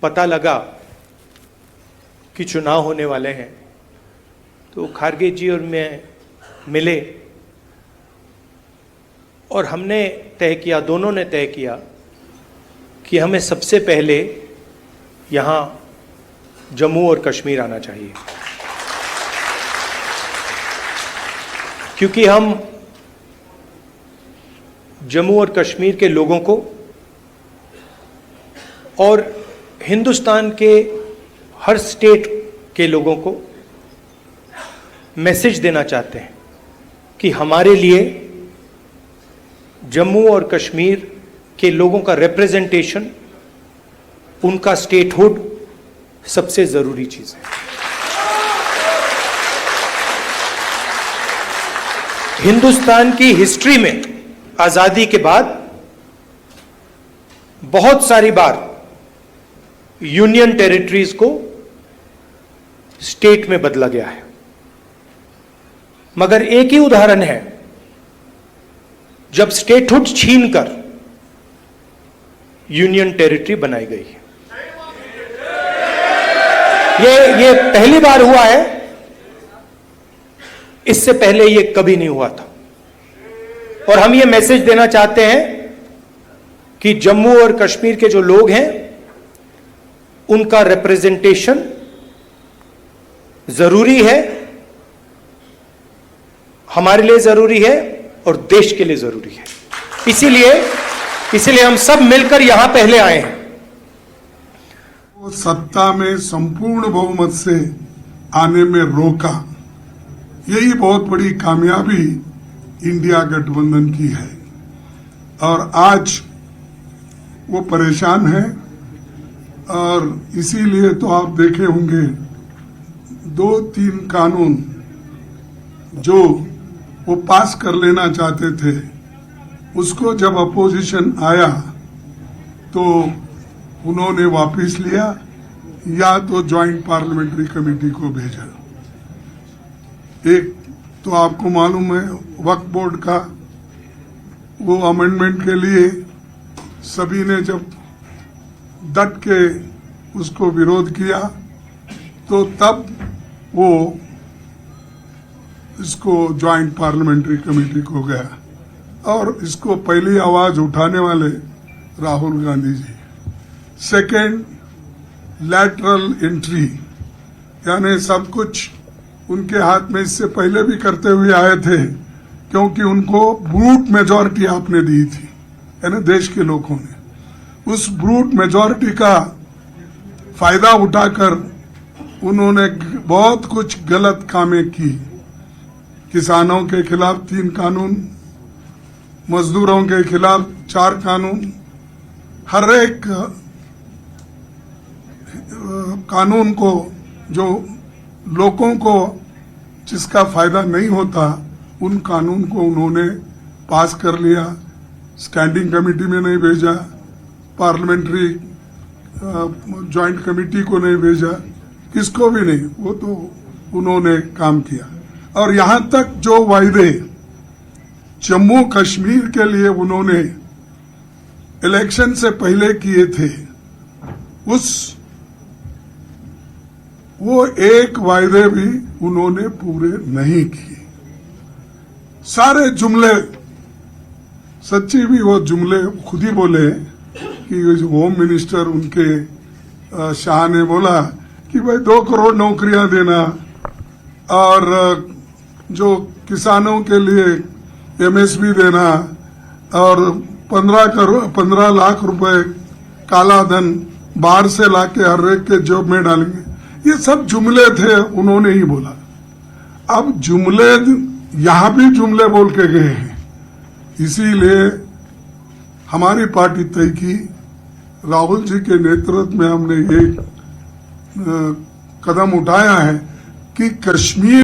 पता लगा कि चुनाव होने वाले हैं तो खारगे जी और मैं मिले और हमने तय किया, दोनों ने तय किया कि हमें सबसे पहले यहाँ जम्मू और कश्मीर आना चाहिए, क्योंकि हम जम्मू और कश्मीर के लोगों को और हिंदुस्तान के हर स्टेट के लोगों को मैसेज देना चाहते हैं कि हमारे लिए जम्मू और कश्मीर के लोगों का रिप्रेजेंटेशन, उनका स्टेटहुड सबसे जरूरी चीज है। हिंदुस्तान की हिस्ट्री में आजादी के बाद बहुत सारी बार यूनियन टेरिटरीज को स्टेट में बदला गया है, मगर एक ही उदाहरण है जब स्टेटहुड छीनकर यूनियन टेरिटरी बनाई गई है। ये पहली बार हुआ है, इससे पहले ये कभी नहीं हुआ था। और हम ये मैसेज देना चाहते हैं कि जम्मू और कश्मीर के जो लोग हैं उनका रिप्रेजेंटेशन जरूरी है, हमारे लिए जरूरी है और देश के लिए जरूरी है। इसीलिए हम सब मिलकर यहां पहले आए हैं। वो सत्ता में संपूर्ण बहुमत से आने में रोका, यही बहुत बड़ी कामयाबी इंडिया गठबंधन की है। और आज वो परेशान है और इसीलिए तो आप देखे होंगे 2-3 कानून जो वो पास कर लेना चाहते थे, उसको जब अपोजिशन आया तो उन्होंने वापस लिया या तो ज्वाइंट पार्लियामेंट्री कमेटी को भेजा। एक तो आपको मालूम है वक्फ बोर्ड का वो अमेंडमेंट के लिए सभी ने जब डट के उसको विरोध किया तो तब वो इसको ज्वाइंट पार्लियामेंट्री कमेटी को गया और इसको पहली आवाज उठाने वाले Rahul Gandhi ji. Second, lateral entry, यानी सब कुछ उनके हाथ में इससे पहले भी करते हुए आए थे, क्योंकि उनको ब्रूट मेजॉरिटी आपने दी थी, यानी देश के लोगों ने उस ब्रूट मेजॉरिटी का फायदा उठाकर उन्होंने बहुत कुछ गलत कामें की। किसानों के खिलाफ 3 कानून, मजदूरों के खिलाफ 4 कानून, हर एक कानून को जो लोगों को जिसका फायदा नहीं होता उन कानून को उन्होंने पास कर लिया। स्टैंडिंग कमेटी में नहीं भेजा, पार्लियामेंट्री ज्वाइंट कमेटी को नहीं भेजा, किसको भी नहीं, वो तो उन्होंने काम किया। और यहां तक जो वायदे जम्मू कश्मीर के लिए उन्होंने इलेक्शन से पहले किए थे, वो एक वायदे भी उन्होंने पूरे नहीं किए। सारे जुमले, सच्ची भी वो जुमले खुद ही बोले कि होम मिनिस्टर उनके शाह ने बोला कि भाई 2 करोड़ नौकरियां देना और जो किसानों के लिए एमएसपी देना और 15 लाख रुपए काला धन बाहर से लाके हर एक के जॉब में डालेंगे, ये सब जुमले थे, उन्होंने ही बोला। अब जुमले यहां भी जुमले बोल के गए हैं, इसीलिए हमारी पार्टी तय की, राहुल जी के नेतृत्व में हमने ये कदम उठाया है कि कश्मीर